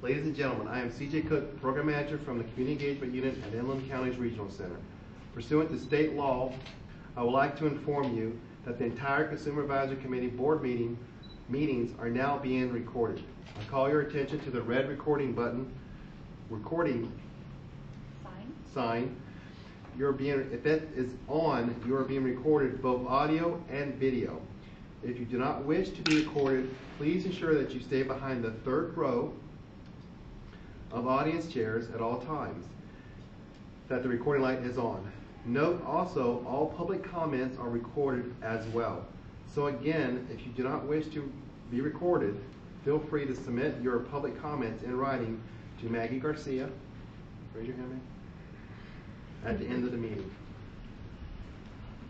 Ladies and gentlemen, I am C.J. Cook, Program Manager from the Community Engagement Unit at Inland Counties Regional Center. Pursuant to state law, I would like to inform you that the entire Consumer Advisory Committee board meetings are now being recorded. I call your attention to the red recording button, recording sign. If that is on, you are being recorded both audio and video. If you do not wish to be recorded, please ensure that you stay behind the third row of audience chairs at all times, that the recording light is on. Note also, all public comments are recorded as well. So again, if you do not wish to be recorded, feel free to submit your public comments in writing to Maggie Garcia. Raise your hand, Maggie. At the end of the meeting.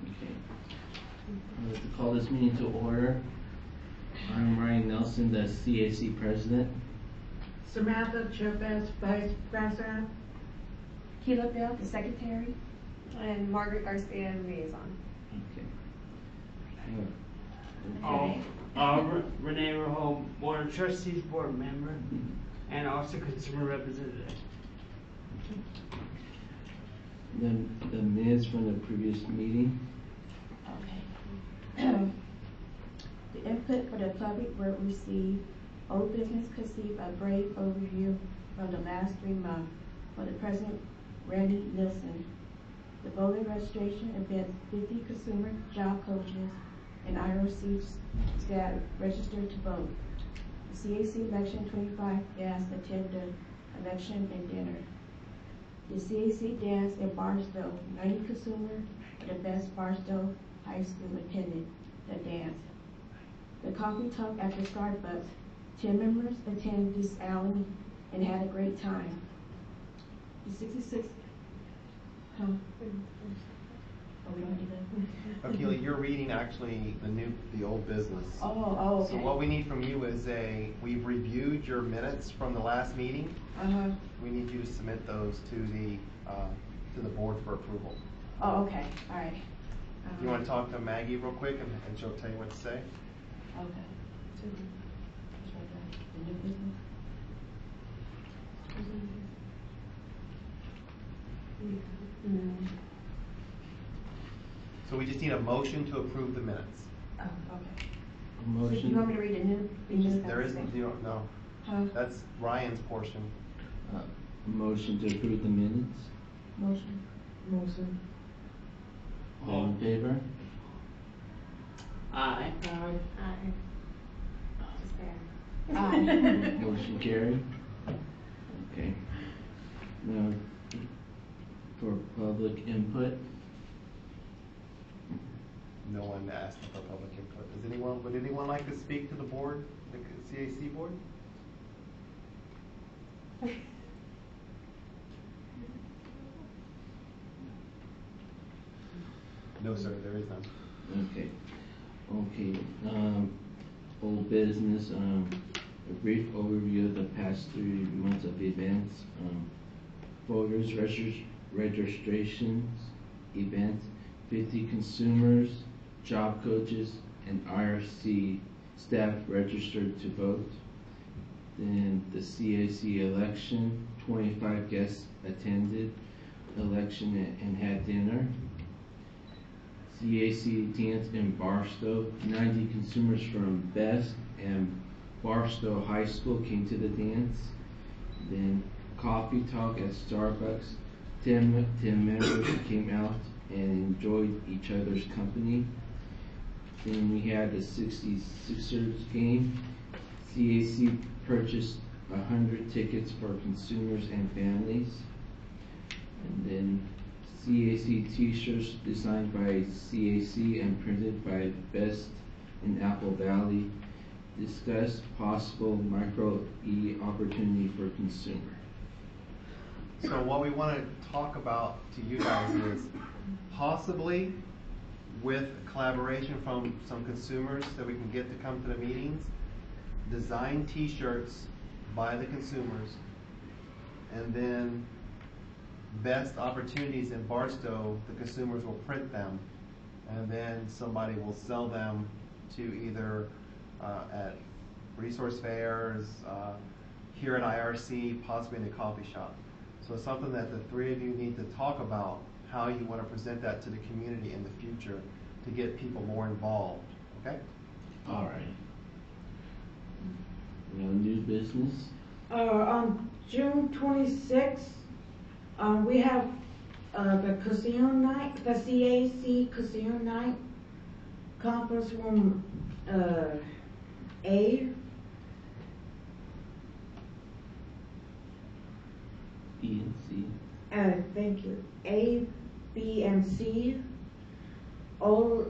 Okay. I'd like to call this meeting to order. I'm Ryan Nelson, the CAC President. Samantha Chavez, Vice President. Keila Bell, the Secretary. And Margaret Garcia, Liaison. Okay. Renee Raho, Board of Trustees Board Member, and also Consumer Representative. The minutes from the previous meeting. Okay. The input for the public will receive. Old business received a brief overview from the last 3 months for the President Randy Nilsen. The voter registration event, 50 consumer job coaches and IRC staff registered to vote. The CAC election 25 guests attend the election and dinner. The CAC dance in Barstow, 90 consumers of the best Barstow High School attended the dance. The coffee talk at the Starbucks, 10 members attended this alley and had a great time. The 66, oh, we don't do that. Okay, Keila, you're reading actually the old business. Oh, okay. So what we need from you is we've reviewed your minutes from the last meeting. We need you to submit those to the board for approval. Oh, okay, all right. You want to talk to Maggie real quick and she'll tell you what to say? Okay. The new business? So we just need a motion to approve the minutes. Oh, okay. A motion. So you want me to read the new? There isn't, you don't know. Huh? That's Ryan's portion. A motion to approve the minutes. Motion. Motion. All in favor? Aye. Aye. Just there. Aye. Motion carried. Okay. Now, for public input. No one asked for public input. Would anyone like to speak to the board, the CAC board? No, sir, there is none. Okay. Okay. Old business. A brief overview of the past 3 months of events. Voters registrations, events, 50 consumers, job coaches, and IRC staff registered to vote. Then the CAC election, 25 guests attended election and had dinner. CAC dance in Barstow, 90 consumers from Best and Barstow High School came to the dance. Then coffee talk at Starbucks, 10 members came out and enjoyed each other's company. Then we had the 66ers game. CAC purchased 100 tickets for consumers and families. And then CAC t-shirts designed by CAC and printed by Best in Apple Valley. Discuss possible micro-E opportunity for consumer. So what we want to talk about to you guys is possibly with collaboration from some consumers that we can get to come to the meetings, design t-shirts by the consumers, and then Best opportunities in Barstow, the consumers will print them, and then somebody will sell them to either at resource fairs, here at IRC, possibly in the coffee shop. So it's something that the three of you need to talk about, how you want to present that to the community in the future to get people more involved, okay? All right. We on new business? On June 26th, we have the casino night, the CAC casino night, conference room A. B and C. Thank you. A, B, and C. All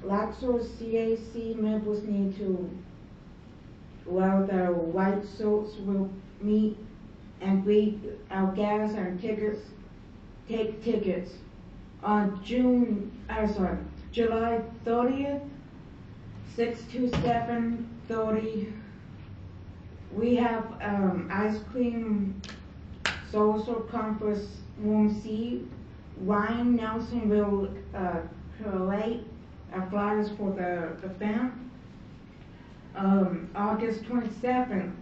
Laxo CAC members need to, well, the white suits will meet and greet our guests and take tickets on July 30th, 6 to 7:30. We have ice cream social conference room C. Ryan Nelson will collate flyers for the event. August 27th,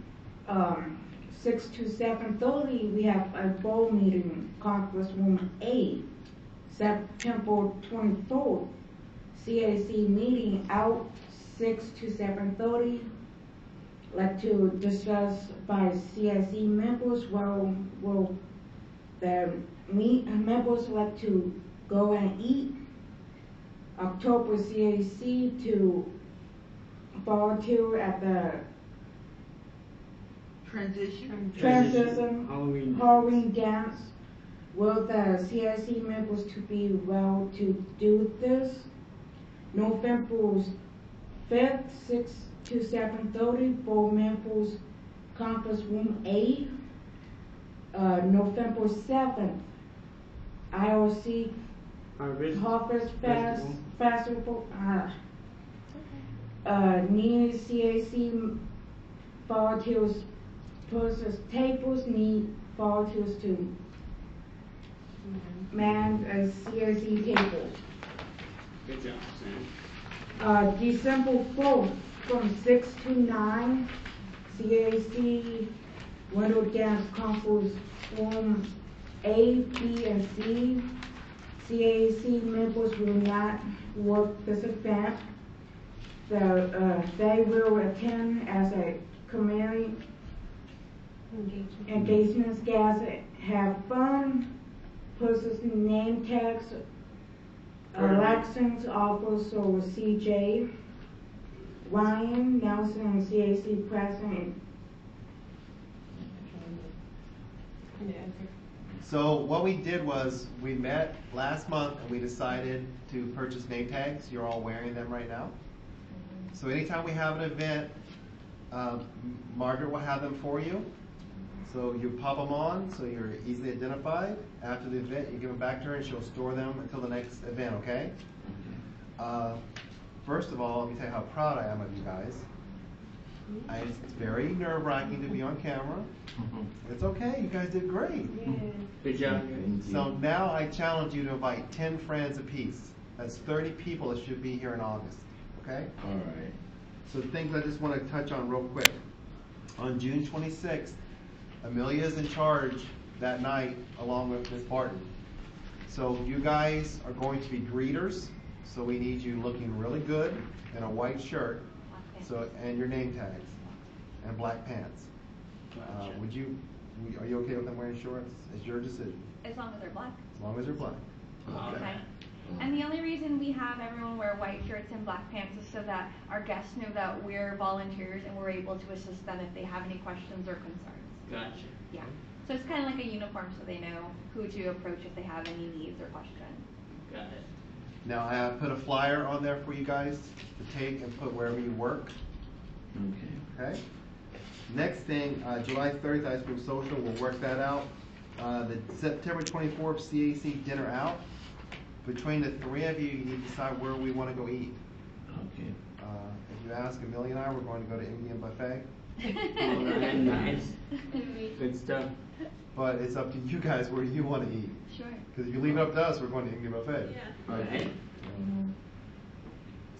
6 to 7:30, we have a board meeting, conference room A. September 24th, CAC meeting out 6 to 7:30. Like to discuss by CAC members, will the members like to go and eat. October CAC to volunteer at the transition Halloween dance. Will the CIC members to be well to do this? November 5th, 6 to 7:30, board members conference room A. November 7th, IOC Harvest Festival. Need CAC volunteers purchase tables, need volunteers to man CAC tables. Good job, Sam. December 4th from 6 to 9, CAC Winter Dance Conference Room A, B, and C. CAC members will not work this event. They will attend as a community engagement guests, have fun, purchase name tags, elections offers or CJ. Ryan Nelson, CAC president. So what we did was, we met last month and we decided to purchase name tags. You're all wearing them right now. So anytime we have an event, Margaret will have them for you. So you pop them on so you're easily identified. After the event, you give them back to her and she'll store them until the next event, okay? First of all, let me tell you how proud I am of you guys. It's very nerve-wracking to be on camera. It's okay, you guys did great. Good job. So now I challenge you to invite 10 friends apiece. That's 30 people that should be here in August, okay? All right. So things I just want to touch on real quick. On June 26th, Amelia is in charge that night along with Ms. Barton. So you guys are going to be greeters. So we need you looking really good in a white shirt, and your name tags and black pants. Are you okay with them wearing shorts? It's your decision. As long as they're black. As long as they're black. Okay. And the only reason we have everyone wear white shirts and black pants is so that our guests know that we're volunteers and we're able to assist them if they have any questions or concerns. Gotcha. Yeah. So it's kind of like a uniform so they know who to approach if they have any needs or questions. Got it. Now I have put a flyer on there for you guys to take and put wherever you work. Okay. Next thing, July 30th, Ice Cream Social, we'll work that out. The September 24th CAC dinner out. Between the three of you, you need to decide where we want to go eat. Okay. If you ask Amelia and I, we're going to go to Indian buffet. Nice. Good stuff. But it's up to you guys where you want to eat. Sure. Because if you leave it up to us, we're going to Indian buffet. Yeah. Right.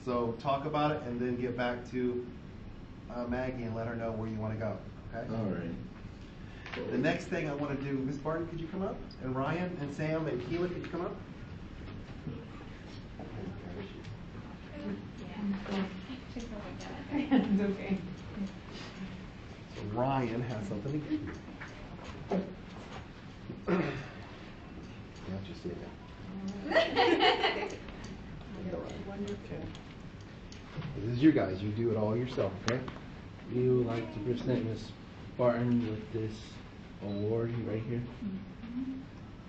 So talk about it and then get back to Maggie and let her know where you want to go. okay? All right. The next thing I want to do, Ms. Barton, could you come up? And Ryan and Sam and Keela, could you come up? It's okay. So Ryan has something to give you. Yeah, just say that. Okay. This is you guys. You do it all yourself, okay? We would like to present Ms. Barton with this award right here.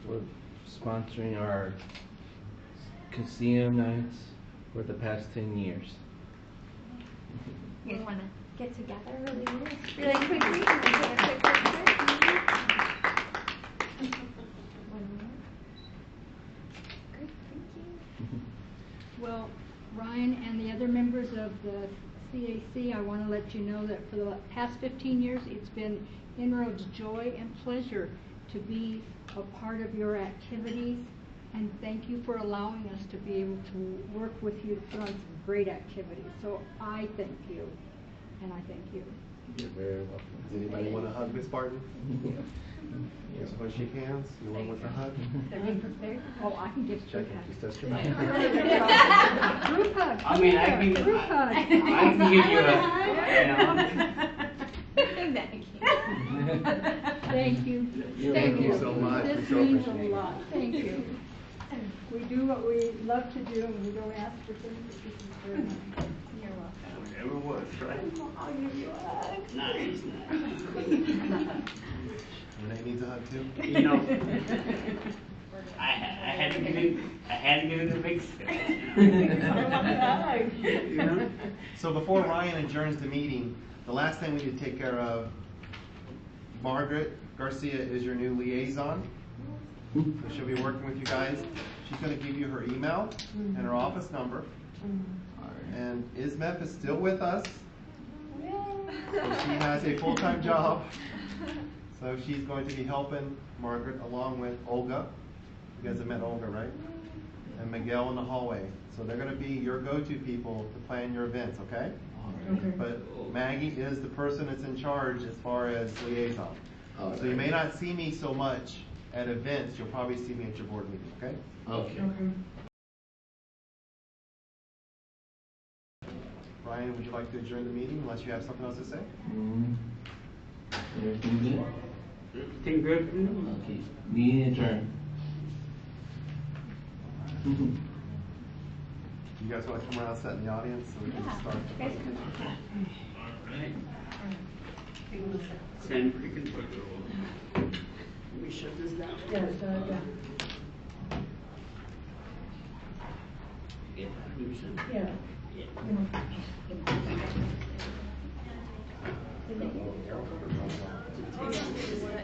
We're sponsoring our Casium nights for the past 10 years. You guys wanna get together really quickly and take a quick picture? Great, thank you. Well, Ryan and the other members of the CAC, I want to let you know that for the past 15 years, it's been Inroad's joy and pleasure to be a part of your activities, and thank you for allowing us to be able to work with you to put on some great activities. So I thank you, and I thank you. You're very welcome. Does anybody want to hug Ms. Barton? You just want to shake hands? You want a hug? Oh, I can give Check group it. hugs. Just touch your mouth. Group hug. I mean, I can, Group hug. I can give you Thank you. Thank you so much. This We so means a appreciate it. lot. Thank you. We do what we love to do, and we don't ask for things, but this is very nice. You're welcome. Whatever was, right? I'll give you a hug. Nice. Renee needs a hug too. You know, I had to get in the mix. You know? So before Ryan adjourns the meeting, the last thing we need to take care of, Margaret Garcia is your new liaison. So she'll be working with you guys. She's going to give you her email and her office number. And Ismeth is still with us. So she has a full-time job. So she's going to be helping Margaret along with Olga. You guys have met Olga, right? And Miguel in the hallway. So they're going to be your go-to people to plan your events, okay? But Maggie is the person that's in charge as far as liaison. So you may not see me so much at events. You'll probably see me at your board meeting, okay? Okay. Ryan, would you like to adjourn the meeting unless you have something else to say? Everything good? Everything good? Okay. Meeting adjourned. You guys want to come around, sit in the audience so we can start the presentation? Alright. Send pretty good. Let me shut this down. Yeah, so, yeah. Yeah, let me shut it. Yeah.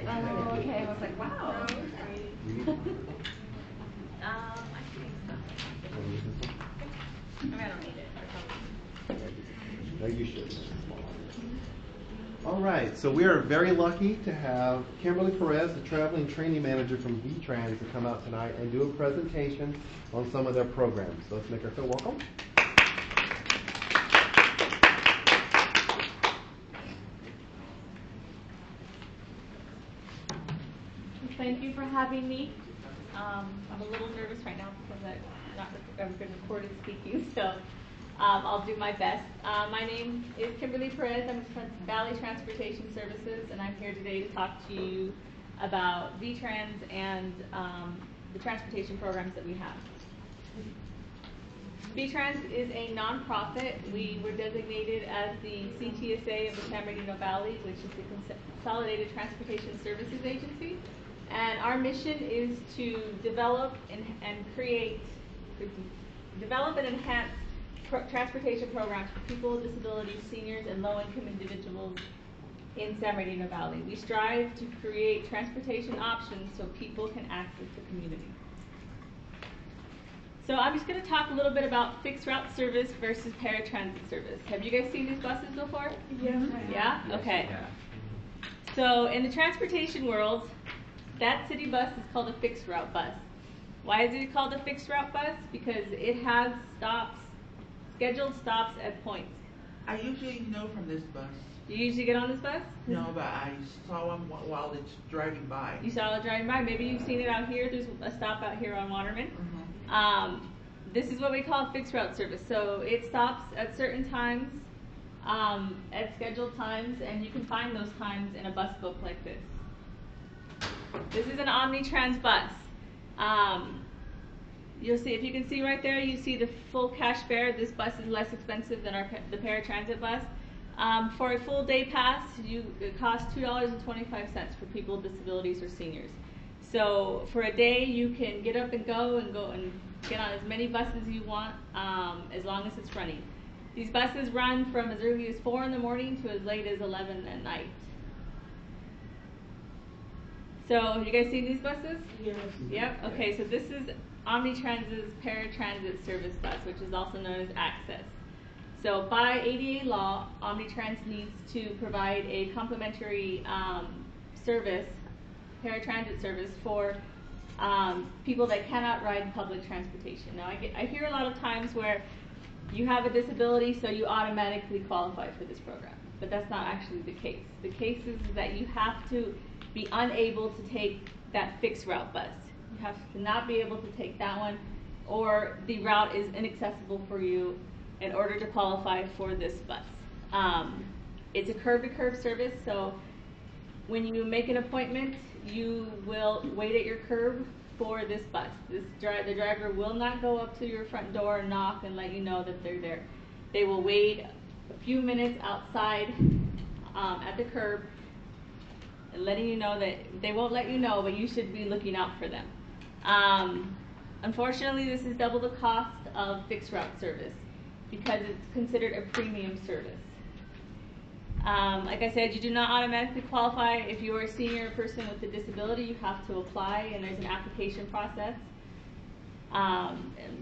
Oh, okay, I was like, wow. I think so. I mean, I don't need it. No, you should. All right, so we are very lucky to have Kimberly Perez, the traveling training manager from V-Trans, to come out tonight and do a presentation on some of their programs. So let's make her feel welcome. Thank you for having me. I'm a little nervous right now because I've been recorded speaking, so I'll do my best. My name is Kimberly Perez. I'm with Valley Transportation Services, and I'm here today to talk to you about V-Trans and the transportation programs that we have. V-Trans is a nonprofit. We were designated as the CTSA of the San Bernardino Valley, which is the Consolidated Transportation Services Agency. And our mission is to develop and enhance transportation programs for people with disabilities, seniors, and low-income individuals in San Bernardino Valley. We strive to create transportation options so people can access the community. So I'm just going to talk a little bit about fixed route service versus paratransit service. Have you guys seen these buses before? Yeah. Yeah? Okay. So in the transportation world, that city bus is called a fixed route bus. Why is it called a fixed route bus? Because it has stops, scheduled stops at points. I usually know from this bus You usually get on this bus? No, but I saw one while it's driving by. You saw it driving by. Maybe you've seen it out here. There's a stop out here on Waterman. Mhm. This is what we call fixed route service. So it stops at certain times, at scheduled times, and you can find those times in a bus book like this. This is an Omnitrans bus. You'll see, if you can see right there, you see the full cash fare. This bus is less expensive than the paratransit bus. For a full day pass, it costs $2.25 for people with disabilities or seniors. So for a day, you can get up and get on as many buses as you want, as long as it's running. These buses run from as early as 4 in the morning to as late as 11 at night. So have you guys seen these buses? Yes. Yep. Okay, so this is Omnitrans's paratransit service bus, which is also known as Access. So by ADA law, Omnitrans needs to provide a complimentary service, paratransit service for people that cannot ride public transportation. Now I hear a lot of times where you have a disability, so you automatically qualify for this program, but that's not actually the case. The case is that you have to be unable to take that fixed route bus. You have to not be able to take that one, or the route is inaccessible for you in order to qualify for this bus. It's a curb-to-curb service, so when you make an appointment, you will wait at your curb for this bus. The driver will not go up to your front door and knock and let you know that they're there. They will wait a few minutes outside at the curb, and letting you know that they won't let you know, but you should be looking out for them. Unfortunately, this is double the cost of fixed route service because it's considered a premium service. Like I said, you do not automatically qualify. If you are a senior person with a disability, you have to apply, and there's an application process.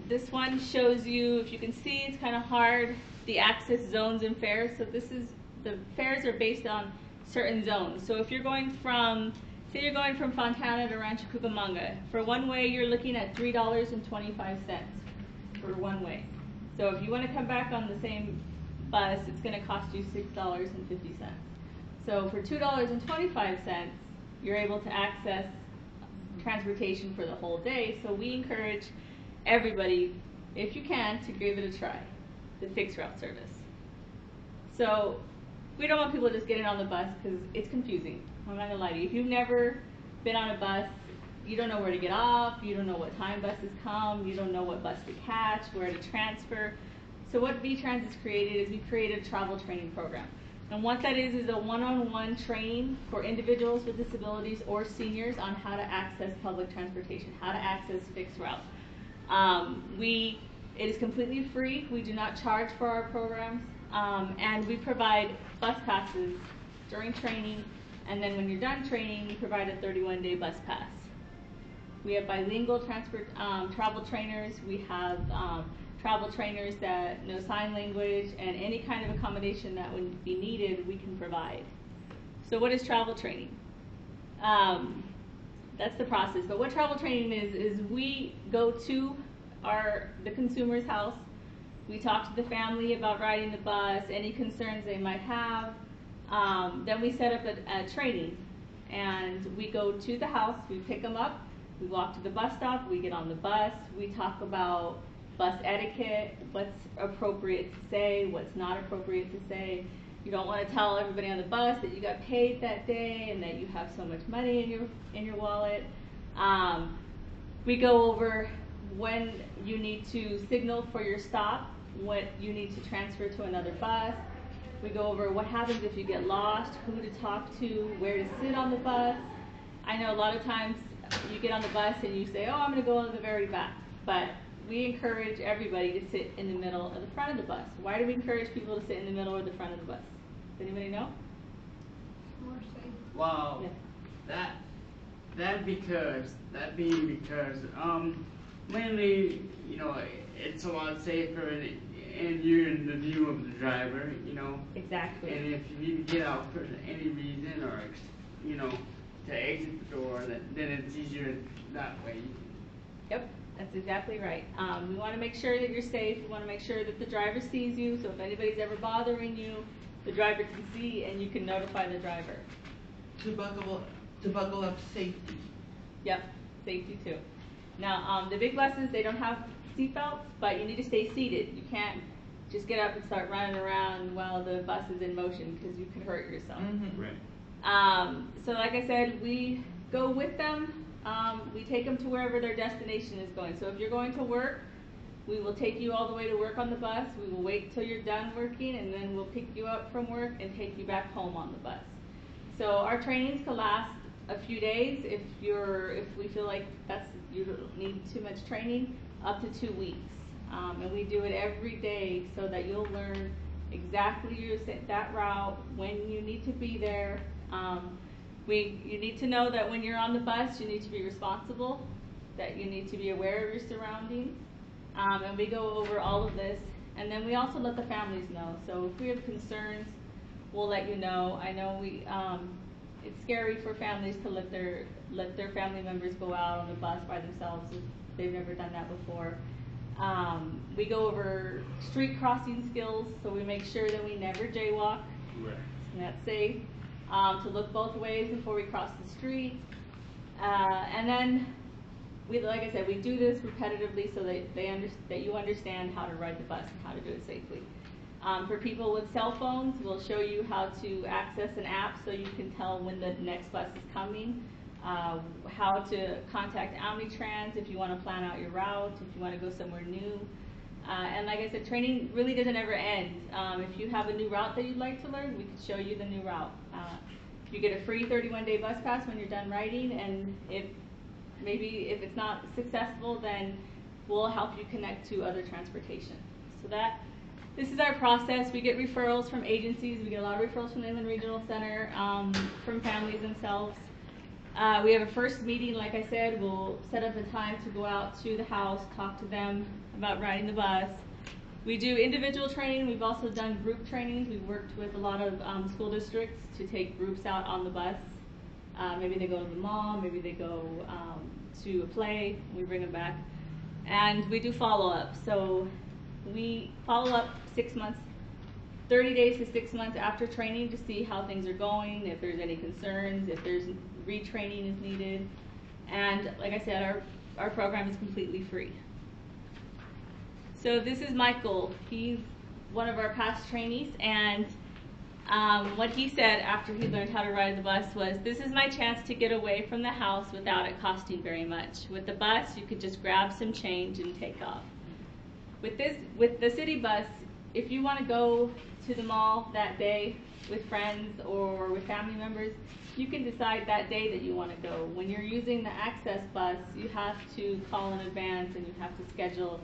This one shows you, if you can see, it's kind of hard, the access zones and fares. So the fares are based on certain zones. So if you're going from, say you're going from Fontana to Rancho Cucamonga, for one way you're looking at $3.25 for one way. So if you want to come back on the same bus, it's going to cost you $6.50. So for $2.25, you're able to access transportation for the whole day. So we encourage everybody, if you can, to give it a try, the fixed route service. So we don't want people just getting on the bus because it's confusing. I'm not going to lie to you. If you've never been on a bus, you don't know where to get off, you don't know what time buses come, you don't know what bus to catch, where to transfer. So what V-Trans has created is we've created a travel training program. And what that is a one-on-one training for individuals with disabilities or seniors on how to access public transportation, how to access fixed route. It is completely free. We do not charge for our programs. And we provide bus passes during training, and then when you're done training, we provide a 31-day bus pass. We have bilingual travel trainers. We have travel trainers that know sign language, and any kind of accommodation that would be needed, we can provide. So what is travel training? That's the process. But what travel training is we go to the consumer's house. We talk to the family about riding the bus, any concerns they might have. Then we set up a training, and we go to the house, we pick them up, we walk to the bus stop, we get on the bus, we talk about bus etiquette, what's appropriate to say, what's not appropriate to say. You don't want to tell everybody on the bus that you got paid that day and that you have so much money in your wallet. We go over when you need to signal for your stop, what you need to transfer to another bus. We go over what happens if you get lost, who to talk to, where to sit on the bus. I know a lot of times you get on the bus and you say, oh, I'm going to go on the very back. But we encourage everybody to sit in the middle or the front of the bus. Why do we encourage people to sit in the middle or the front of the bus? Does anybody know? More safe. Well, Yeah. that because mainly, you know, it's a lot safer and you're in the view of the driver, you know. Exactly. And if you need to get out for any reason or, you know, to exit the door, then it's easier that way. Yep, that's exactly right. We want to make sure that you're safe. We want to make sure that the driver sees you. So if anybody's ever bothering you, the driver can see and you can notify the driver. To buckle up safety. Yep, safety too. Now, the big buses, they don't have seat belts, but you need to stay seated. You can't just get up and start running around while the bus is in motion because you could hurt yourself. Mm-hmm. Right. So like I said, we go with them. We take them to wherever their destination is going. So if you're going to work, we will take you all the way to work on the bus. We will wait till you're done working, and then we'll pick you up from work and take you back home on the bus. So our trainings can last a few days. If we feel like you don't need too much training, up to 2 weeks. And we do it every day so that you'll learn exactly that route, when you need to be there. You need to know that when you're on the bus, you need to be responsible, that you need to be aware of your surroundings. And we go over all of this. And then we also let the families know. So if we have concerns, we'll let you know. I know it's scary for families to let their family members go out on the bus by themselves if they've never done that before. We go over street crossing skills, so we make sure that we never jaywalk. Right. And that's safe. To look both ways before we cross the street. And then, like I said, we do this repetitively so that you understand how to ride the bus and how to do it safely. For people with cell phones, we'll show you how to access an app so you can tell when the next bus is coming. How to contact Omnitrans if you want to plan out your route, if you want to go somewhere new. And like I said, training really doesn't ever end. If you have a new route that you'd like to learn, we can show you the new route. You get a free 31-day bus pass when you're done riding, and if it's not successful, then we'll help you connect to other transportation. So this is our process. We get referrals from agencies. We get a lot of referrals from the Inland Regional Center, from families themselves. We have a first meeting, like I said. We'll set up a time to go out to the house, talk to them about riding the bus. We do individual training. We've also done group trainings. We've worked with a lot of school districts to take groups out on the bus. Maybe they go to the mall, maybe they go to a play, we bring them back. And we do follow-up. So we follow up 6 months, 30 days to 6 months after training to see how things are going, if there's any concerns, if there's retraining is needed. And like I said, our program is completely free. So this is Michael. He's one of our past trainees, and what he said after he learned how to ride the bus was, "This is my chance to get away from the house without it costing very much. With the bus, you could just grab some change and take off." With the city bus, if you want to go to the mall that day with friends or with family members, you can decide that day that you want to go. When you're using the access bus, you have to call in advance and you have to schedule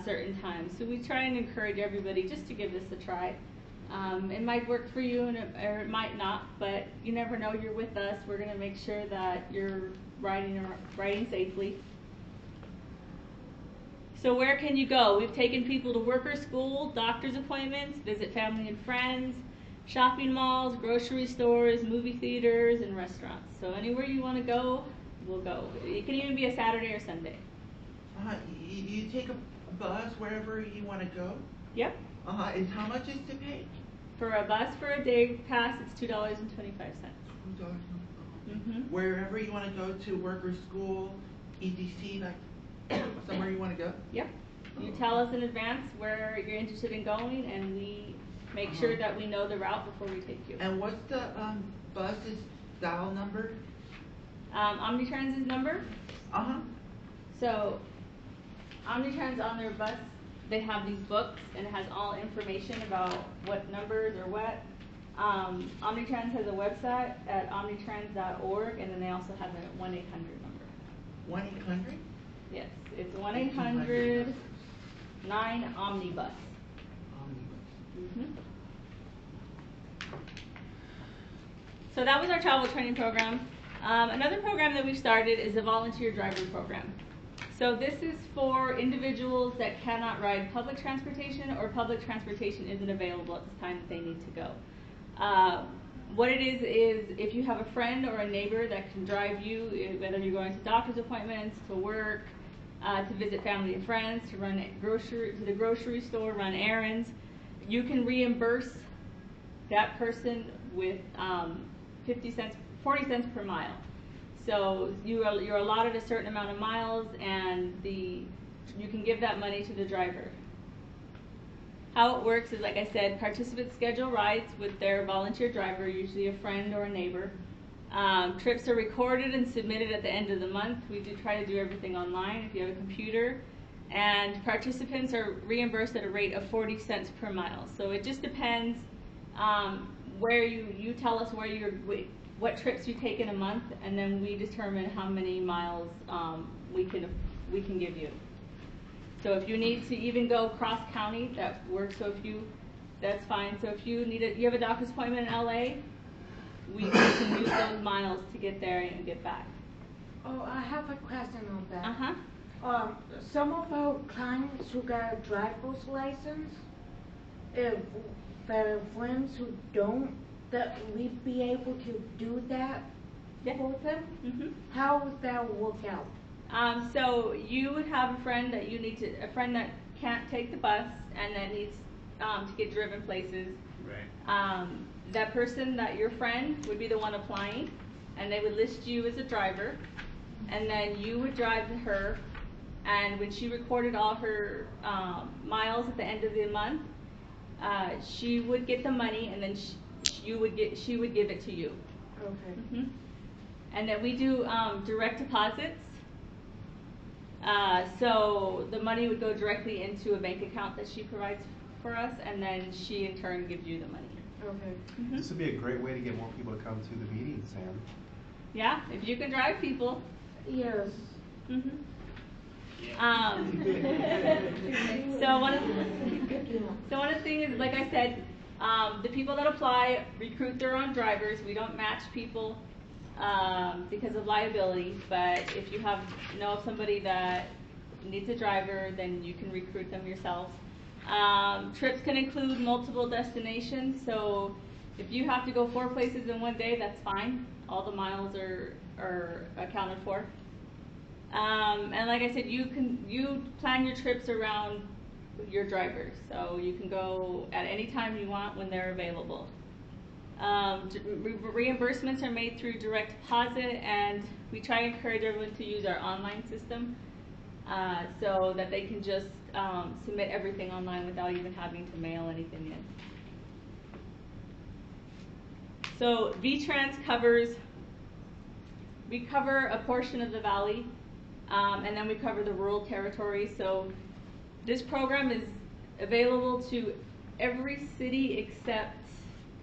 certain times. So we try and encourage everybody just to give this a try. It might work for you or it might not, but you never know. You're with us. We're going to make sure that you're riding safely. So where can you go? We've taken people to worker school, doctor's appointments, visit family and friends, shopping malls, grocery stores, movie theaters, and restaurants. So anywhere you want to go, we'll go. It can even be a Saturday or Sunday. You take a bus wherever you want to go? Yep. And how much is to pay? For a bus for a day pass, it's $2.25. Mm-hmm. Wherever you want to go to work or school, EDC, like somewhere you want to go? Yep. You tell us in advance where you're interested in going, and we make sure that we know the route before we take you. And what's the bus's dial number? Omnitrans's number? Uh-huh. So Omnitrans, on their bus, they have these books, and it has all information about what numbers or what. Omnitrans has a website at omnitrans.org, and then they also have a 1-800 number. 1-800? Yes, it's 1-800-9-OMNIBUS. Omnibus. Mm-hmm. So that was our travel training program. Another program that we've started is a volunteer driver program. So this is for individuals that cannot ride public transportation or public transportation isn't available at the time that they need to go. What it is if you have a friend or a neighbor that can drive you, whether you're going to doctor's appointments, to work, to visit family and friends, to the grocery store, run errands, you can reimburse that person with 40 cents per mile. So you're allotted a certain amount of miles, and you can give that money to the driver. How it works is, like I said, participants schedule rides with their volunteer driver, usually a friend or a neighbor. Trips are recorded and submitted at the end of the month. We do try to do everything online if you have a computer. And participants are reimbursed at a rate of 40 cents per mile. So it just depends where you tell us what trips you take in a month, and then we determine how many miles we can give you. So if you need to even go cross county, that works. So that's fine. So if you have a doctor's appointment in LA, we can use those miles to get there and get back. Oh, I have a question on that. Uh-huh. Some of our clients who got a driver's license, if their friends who don't, that we'd be able to do that for them? Mm-hmm. How would that work out? So you would have a friend that can't take the bus and that needs to get driven places. Right. That person, your friend, would be the one applying, and they would list you as a driver, and then you would drive her, and when she recorded all her miles at the end of the month, she would get the money, and then she would give it to you. Okay. Mm-hmm. And then we do direct deposits. So the money would go directly into a bank account that she provides for us, and then she in turn gives you the money. Okay. Mm-hmm. This would be a great way to get more people to come to the meeting, Sam. Yeah, if you can drive people. Yes. Mm-hmm. So one of the things is, like I said, the people that apply recruit their own drivers. We don't match people because of liability, but if you know of somebody that needs a driver, then you can recruit them yourself. Trips can include multiple destinations, so if you have to go 4 places in one day, that's fine. All the miles are accounted for. And like I said, you plan your trips around your drivers, so you can go at any time you want when they're available. Reimbursements are made through direct deposit, and we try to encourage everyone to use our online system so that they can just submit everything online without even having to mail anything in. So VTrans we cover a portion of the valley, and then we cover the rural territory. So this program is available to every city except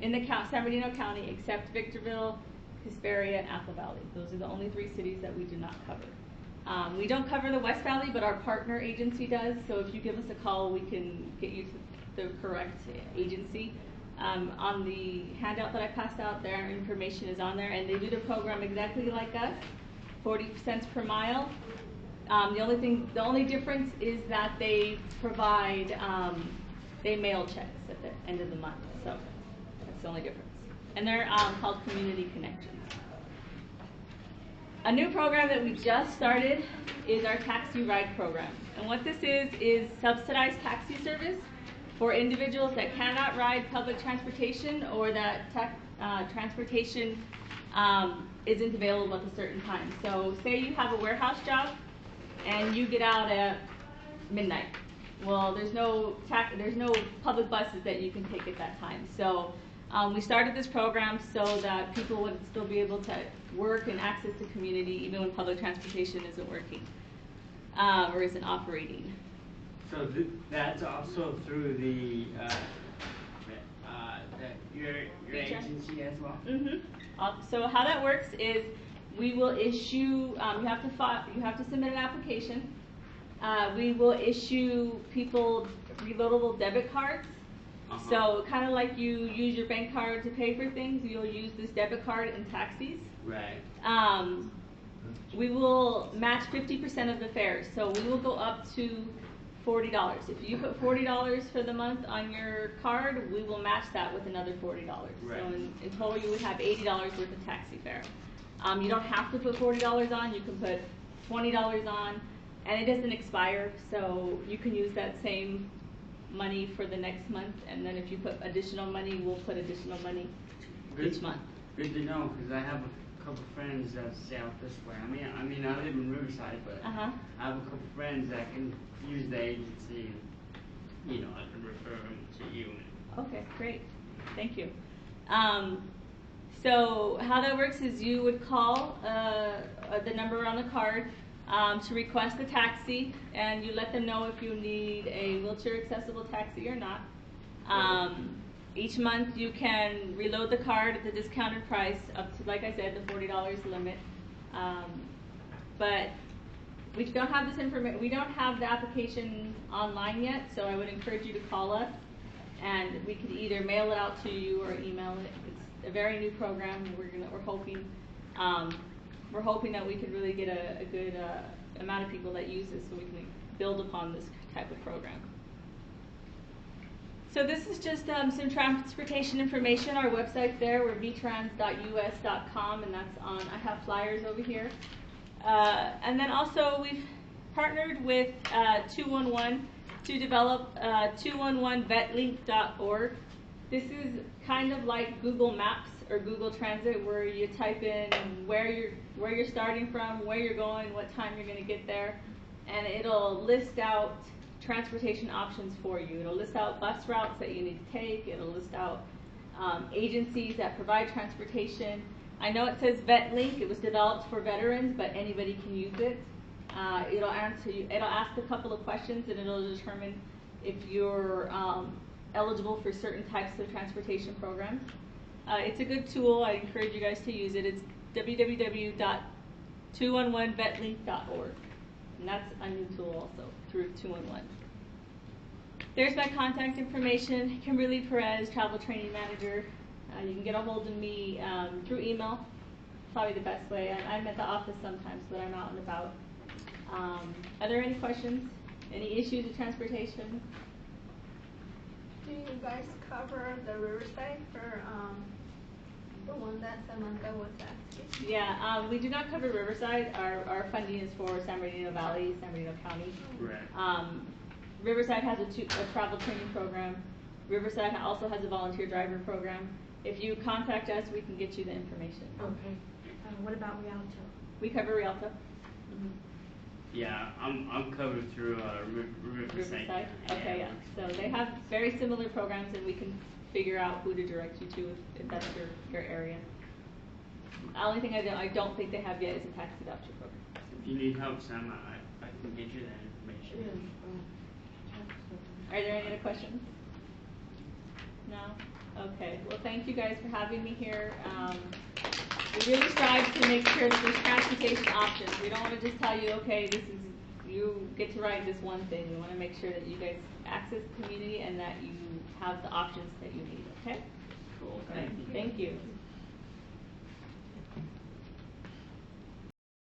in the San Bernardino County except Victorville, Hesperia, and Apple Valley. Those are the only 3 cities that we do not cover. We don't cover the West Valley, but our partner agency does. So if you give us a call, we can get you to the correct agency. On the handout that I passed out, their information is on there, and they do the program exactly like us, 40 cents per mile. The only difference is that they provide, they mail checks at the end of the month. So that's the only difference. And they're called Community Connections. A new program that we just started is our Taxi Ride program. And what this is subsidized taxi service for individuals that cannot ride public transportation, or that transportation isn't available at a certain time. So say you have a warehouse job and you get out at midnight. Well, there's no public buses that you can take at that time. So we started this program so that people would still be able to work and access the community even when public transportation isn't working or isn't operating. So that's also through your agency as well? Mm-hmm. So how that works is we will issue, you have to submit an application. We will issue people reloadable debit cards. So kind of like you use your bank card to pay for things, you'll use this debit card in taxis. Right. We will match 50% of the fares. So we will go up to $40. If you put $40 for the month on your card, we will match that with another $40. Right. So in total, you would have $80 worth of taxi fare. You don't have to put $40 on. You can put $20 on, and it doesn't expire. So you can use that same money for the next month, and then if you put additional money, we'll put additional money Good. each month. Good to know, because I have a couple friends that stay out this way. I mean, I live in Riverside, but Uh-huh. I have a couple friends that can use the agency, and, you know, I can refer them to you. Okay, great, thank you. So how that works is you would call the number on the card to request a taxi, and you let them know if you need a wheelchair accessible taxi or not. Each month you can reload the card at the discounted price up to, like I said, the $40 limit. But we don't have this information. We don't have the application online yet, so I would encourage you to call us, and we could either mail it out to you or email it. It's a very new program. We're hoping that we could really get a good amount of people that use this, so we can build upon this type of program. So this is just some transportation information. Our website's there. We're vtrans.us.com, and that's on. I have flyers over here. And then also we've partnered with 211 to develop 211vetlink.org. This is kind of like Google Maps or Google Transit, where you type in where you're starting from, where you're going, what time you're going to get there, and it'll list out transportation options for you. It'll list out bus routes that you need to take. It'll list out agencies that provide transportation. I know it says VetLink. It was developed for veterans, but anybody can use it. It'll ask a couple of questions, and it'll determine if you're eligible for certain types of transportation programs. It's a good tool. I encourage you guys to use it. It's www.211vetlink.org. And that's a new tool also through 211. There's my contact information. Kimberly Perez, Travel Training Manager. You can get a hold of me through email. Probably the best way. I'm at the office sometimes, but I'm out and about. Are there any questions? Any issues with transportation? Do you guys cover the Riverside for the one that Samantha was asking? Yeah, we do not cover Riverside. Our funding is for San Bernardino Valley, San Bernardino County. Right. Riverside has a travel training program. Riverside also has a volunteer driver program. If you contact us, we can get you the information. Okay. What about Rialto? We cover Rialto. Yeah, I'm covered through Riverside. Okay, yeah. So they have very similar programs, and we can figure out who to direct you to if that's your area. The only thing I don't think they have yet is a taxi adoption program. If you need help, Sam, I can get you that information. Are there any other questions? No? Okay. Well, thank you guys for having me here. We really strive to make sure that there's transportation options. We don't want to just tell you, okay, you get to ride this one thing. We want to make sure that you guys access the community and that you have the options that you need, okay? Cool. Thank you. Thank you.